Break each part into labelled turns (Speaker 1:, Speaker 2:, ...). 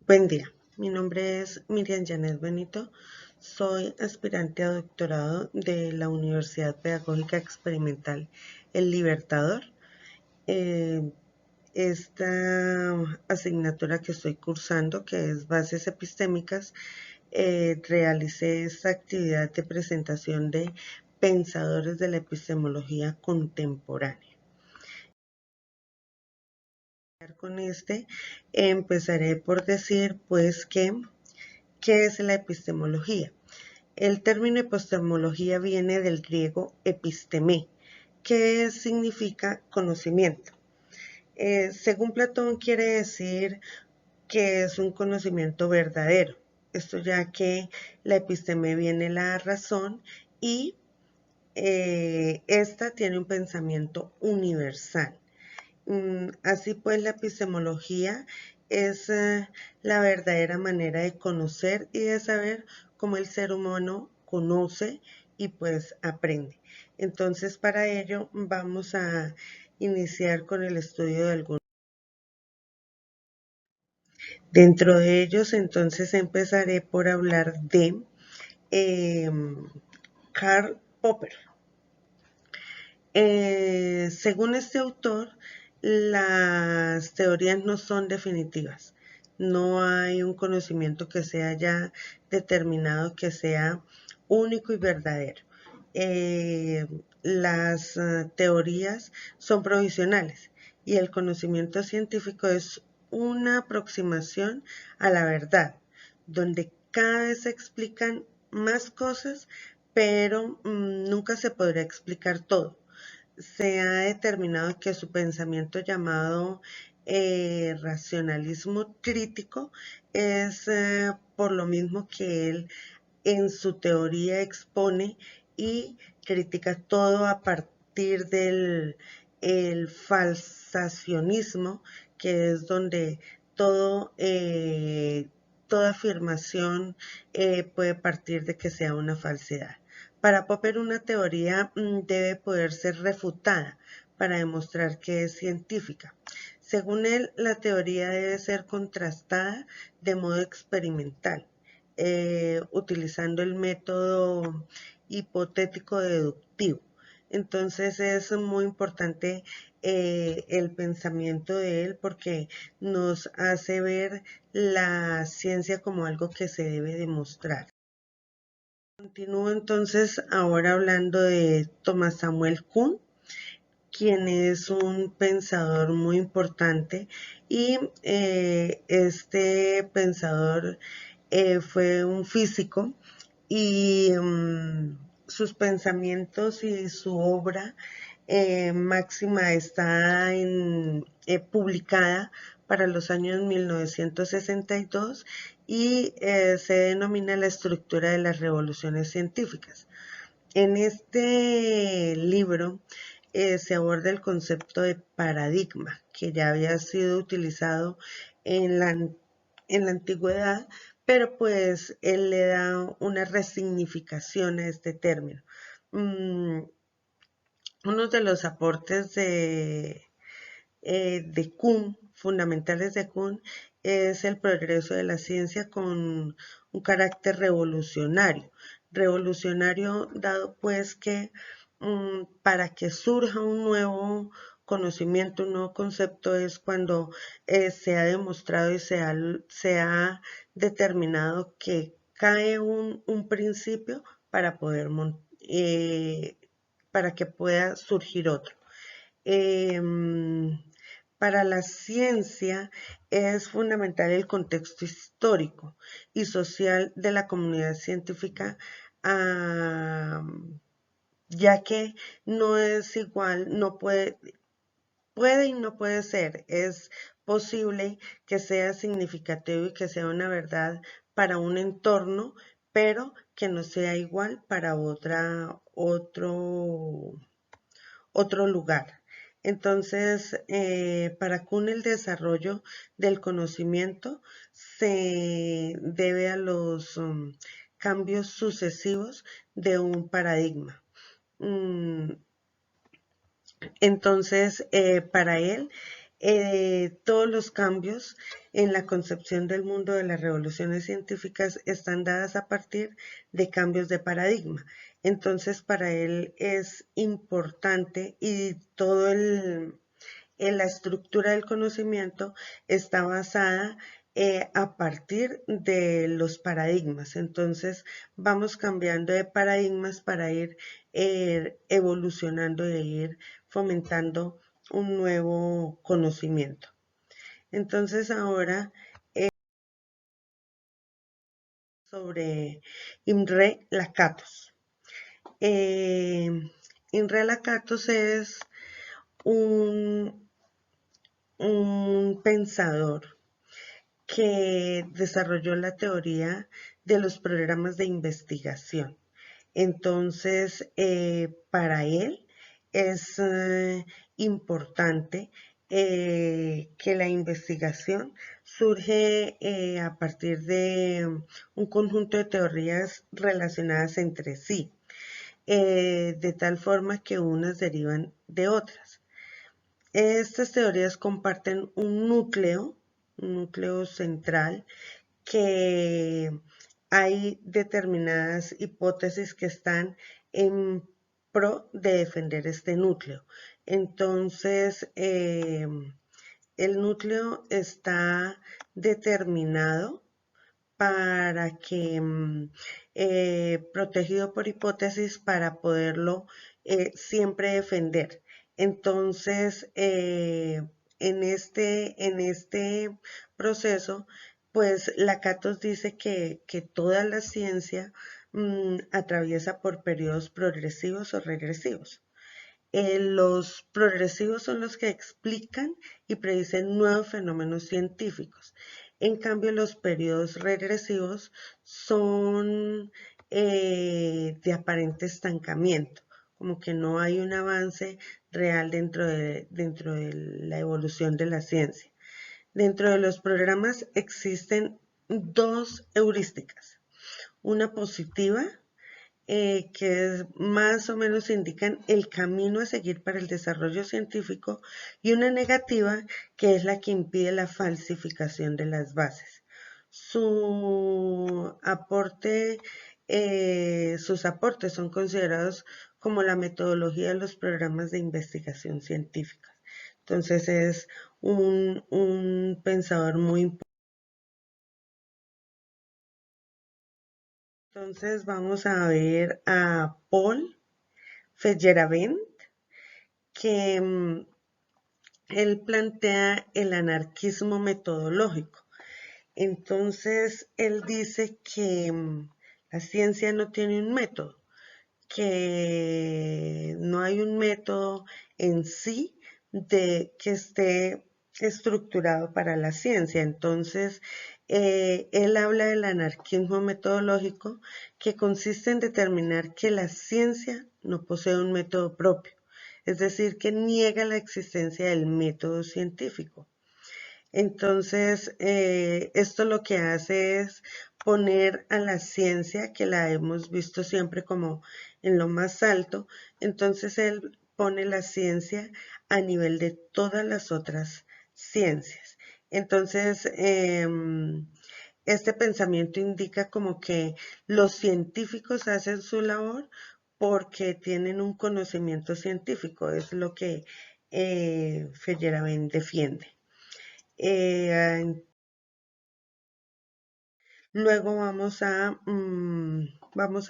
Speaker 1: Buen día, mi nombre es Miriam Janet Benito, soy aspirante a doctorado de la Universidad Pedagógica Experimental El Libertador. Esta asignatura que estoy cursando, que es Bases Epistémicas, realicé esta actividad de presentación de pensadores de la epistemología contemporánea. Con empezaré por decir pues ¿qué es la epistemología? El término epistemología viene del griego episteme, que significa conocimiento. Según Platón quiere decir que es un conocimiento verdadero. Esto ya que la episteme viene la razón y esta tiene un pensamiento universal. Así pues, la epistemología es la verdadera manera de conocer y de saber cómo el ser humano conoce y pues aprende. Entonces, para ello vamos a iniciar con el estudio de algunos. Dentro de ellos, entonces empezaré por hablar de eh, Karl Popper. Según este autor, las teorías no son definitivas. No hay un conocimiento que sea ya determinado, que sea único y verdadero. Las teorías son provisionales y el conocimiento científico es una aproximación a la verdad, donde cada vez se explican más cosas, pero nunca se podrá explicar todo. Se ha determinado que su pensamiento llamado racionalismo crítico es por lo mismo que él en su teoría expone y critica todo a partir del el falsacionismo, que es donde todo, toda afirmación puede partir de que sea una falsedad. Para Popper, una teoría debe poder ser refutada para demostrar que es científica. Según él, la teoría debe ser contrastada de modo experimental, utilizando el método hipotético deductivo. Entonces es muy importante el pensamiento de él porque nos hace ver la ciencia como algo que se debe demostrar. Continúo entonces ahora hablando de Thomas Samuel Kuhn, quien es un pensador muy importante y este pensador fue un físico y sus pensamientos y su obra máxima está publicada para los años 1962 y se denomina la estructura de las revoluciones científicas. En este libro se aborda el concepto de paradigma, que ya había sido utilizado en la antigüedad, pero pues él le da una resignificación a este término. Uno de los aportes de Kuhn, fundamentales de Kuhn, es el progreso de la ciencia con un carácter revolucionario. Revolucionario dado pues que para que surja un nuevo conocimiento, un nuevo concepto es cuando se ha demostrado y se ha determinado que cae un principio para poder para que pueda surgir otro. Para la ciencia es fundamental el contexto histórico y social de la comunidad científica, ya que no es igual, no puede y no puede ser, es posible que sea significativo y que sea una verdad para un entorno, pero que no sea igual para otro lugar. Entonces, para Kuhn el desarrollo del conocimiento se debe a los cambios sucesivos de un paradigma. Entonces, para él, todos los cambios en la concepción del mundo de las revoluciones científicas están dadas a partir de cambios de paradigma. Entonces, para él es importante y todo en la estructura del conocimiento está basada a partir de los paradigmas. Entonces vamos cambiando de paradigmas para ir evolucionando e ir fomentando un nuevo conocimiento. Entonces ahora sobre Imre Lakatos. Eh, Imre Lakatos es un, un pensador que desarrolló la teoría de los programas de investigación. Entonces, para él es importante que la investigación surge a partir de un conjunto de teorías relacionadas entre sí, de tal forma que unas derivan de otras. Estas teorías comparten un núcleo central, que hay determinadas hipótesis que están en pro de defender este núcleo. Entonces, el núcleo está determinado para que, protegido por hipótesis, para poderlo siempre defender. Entonces, en este proceso, pues Lakatos dice que toda la ciencia atraviesa por periodos progresivos o regresivos. Los progresivos son los que explican y predicen nuevos fenómenos científicos. En cambio, los periodos regresivos son de aparente estancamiento, como que no hay un avance real dentro de la evolución de la ciencia. Dentro de los programas existen dos heurísticas, una positiva, que más o menos indican el camino a seguir para el desarrollo científico, y una negativa, que es la que impide la falsificación de las bases. Su aporte, sus aportes son considerados como la metodología de los programas de investigación científica. Entonces es un pensador muy importante. Entonces vamos a ver a Paul Feyerabend, que él plantea el anarquismo metodológico. Entonces, él dice que la ciencia no tiene un método, que no hay un método en sí de que esté estructurado para la ciencia. Entonces, él habla del anarquismo metodológico, que consiste en determinar que la ciencia no posee un método propio, es decir, que niega la existencia del método científico. Entonces, esto lo que hace es poner a la ciencia, que la hemos visto siempre como en lo más alto, entonces él pone la ciencia a nivel de todas las otras ciencias. Entonces, este pensamiento indica como que los científicos hacen su labor porque tienen un conocimiento científico, es lo que Feyerabend defiende. Eh, Luego vamos a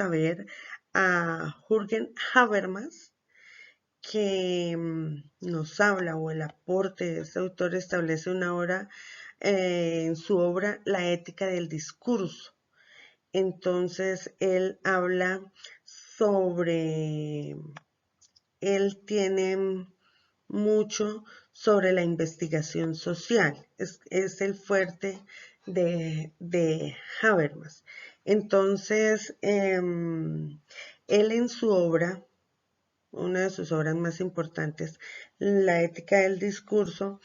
Speaker 1: ver a Jürgen Habermas, que nos habla, o el aporte de este autor establece una hora en su obra La ética del discurso. Entonces él habla sobre, él tiene mucho sobre la investigación social, es el fuerte de Habermas. Entonces, él en su obra, una de sus obras más importantes, La ética del discurso,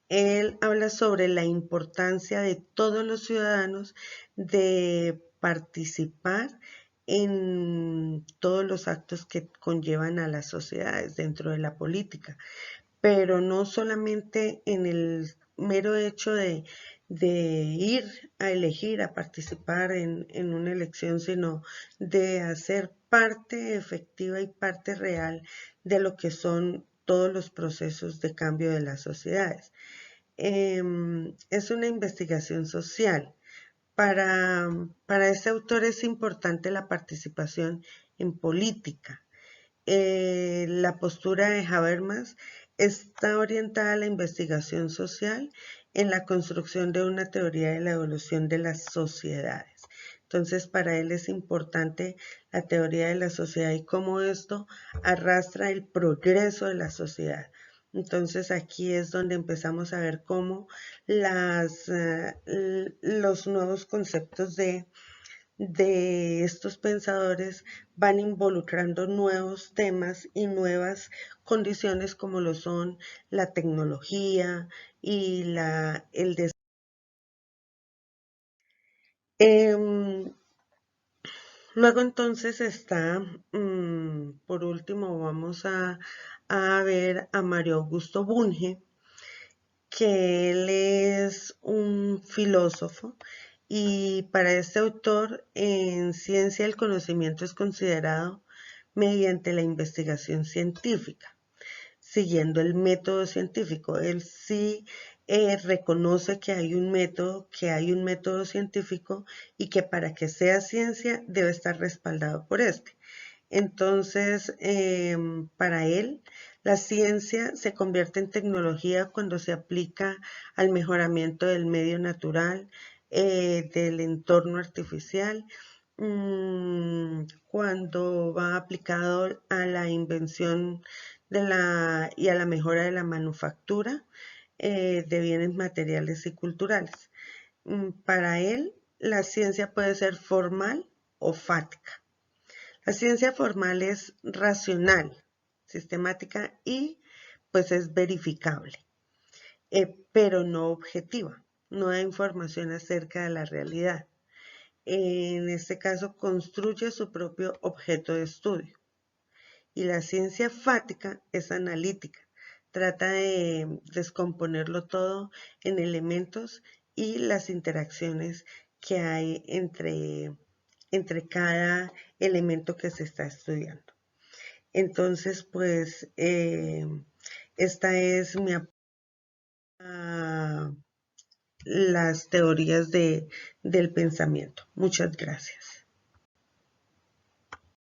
Speaker 1: él habla sobre la importancia de todos los ciudadanos de participar en todos los actos que conllevan a las sociedades dentro de la política, pero no solamente en el mero hecho de ir a elegir, a participar en una elección, sino de hacer parte efectiva y parte real de lo que son todos los procesos de cambio de las sociedades. Es una investigación social. Para este autor es importante la participación en política. La postura de Habermas está orientada a la investigación social en la construcción de una teoría de la evolución de las sociedades. Entonces, para él es importante la teoría de la sociedad y cómo esto arrastra el progreso de la sociedad. Entonces, aquí es donde empezamos a ver cómo los nuevos conceptos de estos pensadores van involucrando nuevos temas y nuevas condiciones como lo son la tecnología y el desarrollo. Luego entonces está, por último, vamos a ver a Mario Augusto Bunge, que él es un filósofo y para este autor en ciencia el conocimiento es considerado mediante la investigación científica, siguiendo el método científico. Él sí reconoce que hay un método científico y que para que sea ciencia debe estar respaldado por este. Entonces, para él, la ciencia se convierte en tecnología cuando se aplica al mejoramiento del medio natural, del entorno artificial, cuando va aplicado a la invención y a la mejora de la manufactura de bienes materiales y culturales. Para él, la ciencia puede ser formal o fática. La ciencia formal es racional, sistemática y pues es verificable, pero no objetiva, no da información acerca de la realidad. En este caso, construye su propio objeto de estudio. Y la ciencia fática es analítica, trata de descomponerlo todo en elementos y las interacciones que hay entre cada elemento que se está estudiando. Entonces, pues, esta es las teorías del pensamiento. Muchas gracias.